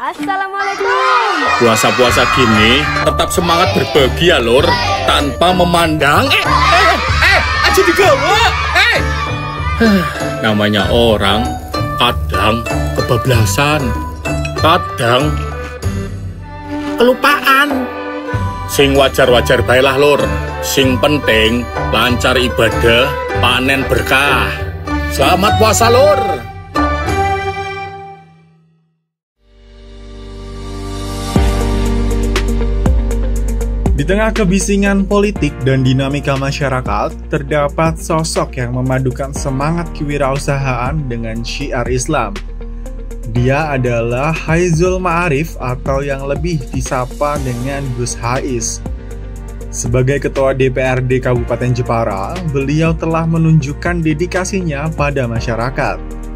Assalamualaikum. Puasa-puasa gini tetap semangat berbagi ya lur, tanpa memandang aja digawa. Namanya orang kadang kebablasan, kadang kelupaan. Sing wajar-wajar bae lah lur. Sing penting lancar ibadah, panen berkah. Selamat puasa lur. Di tengah kebisingan politik dan dinamika masyarakat, terdapat sosok yang memadukan semangat kewirausahaan dengan syiar Islam. Dia adalah Haizul Ma'arif atau yang lebih disapa dengan Gus Hais. Sebagai Ketua DPRD Kabupaten Jepara, beliau telah menunjukkan dedikasinya pada masyarakat.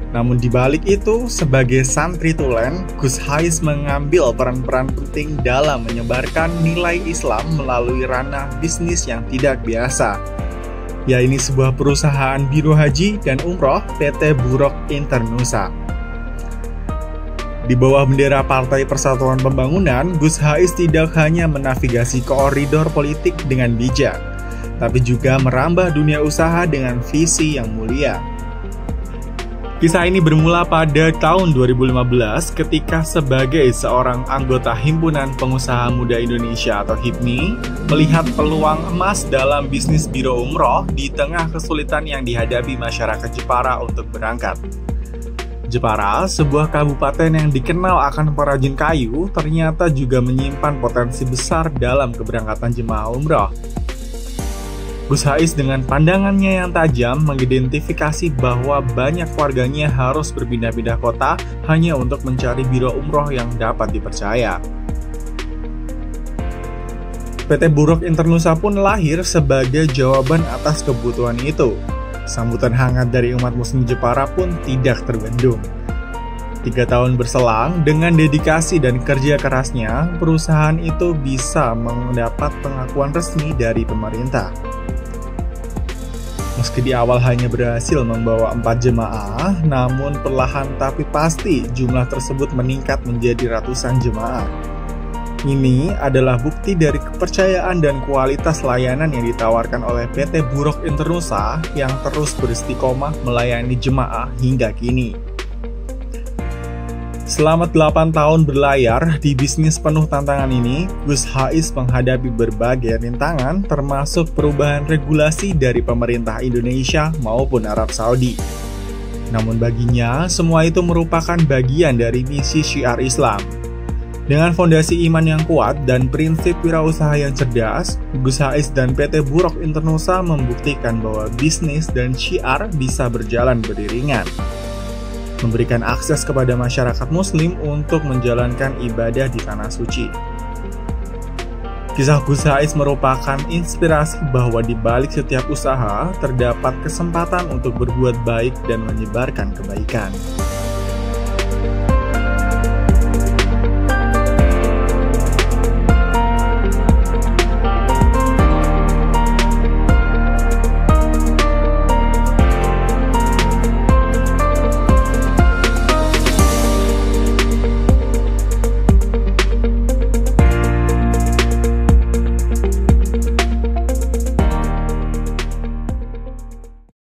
Namun di balik itu, sebagai santri tulen, Gus Hais mengambil peran-peran penting dalam menyebarkan nilai Islam melalui ranah bisnis yang tidak biasa, yaitu sebuah perusahaan biro haji dan umroh PT Burok Internusa. Di bawah bendera Partai Persatuan Pembangunan, Gus Hais tidak hanya menavigasi koridor politik dengan bijak, tapi juga merambah dunia usaha dengan visi yang mulia. Kisah ini bermula pada tahun 2015 ketika sebagai seorang anggota Himpunan Pengusaha Muda Indonesia atau HIPMI melihat peluang emas dalam bisnis biro umroh di tengah kesulitan yang dihadapi masyarakat Jepara untuk berangkat. Jepara, sebuah kabupaten yang dikenal akan perajin kayu, ternyata juga menyimpan potensi besar dalam keberangkatan jemaah umroh. Gus Hais dengan pandangannya yang tajam mengidentifikasi bahwa banyak warganya harus berpindah-pindah kota hanya untuk mencari biro umroh yang dapat dipercaya. PT Burok Internusa pun lahir sebagai jawaban atas kebutuhan itu. Sambutan hangat dari umat muslim Jepara pun tidak terbendung. 3 tahun berselang, dengan dedikasi dan kerja kerasnya, perusahaan itu bisa mendapat pengakuan resmi dari pemerintah. Meski di awal hanya berhasil membawa 4 jemaah, namun perlahan tapi pasti jumlah tersebut meningkat menjadi ratusan jemaah. Ini adalah bukti dari kepercayaan dan kualitas layanan yang ditawarkan oleh PT Burok Internusa yang terus beristiqomah melayani jemaah hingga kini. Selama 8 tahun berlayar di bisnis penuh tantangan ini, Gus Hais menghadapi berbagai rintangan termasuk perubahan regulasi dari pemerintah Indonesia maupun Arab Saudi. Namun baginya, semua itu merupakan bagian dari misi syiar Islam. Dengan fondasi iman yang kuat dan prinsip wirausaha yang cerdas, Gus Hais dan PT Burok Internusa membuktikan bahwa bisnis dan syiar bisa berjalan beriringan, memberikan akses kepada masyarakat muslim untuk menjalankan ibadah di tanah suci. Kisah Gus Hais merupakan inspirasi bahwa di balik setiap usaha terdapat kesempatan untuk berbuat baik dan menyebarkan kebaikan.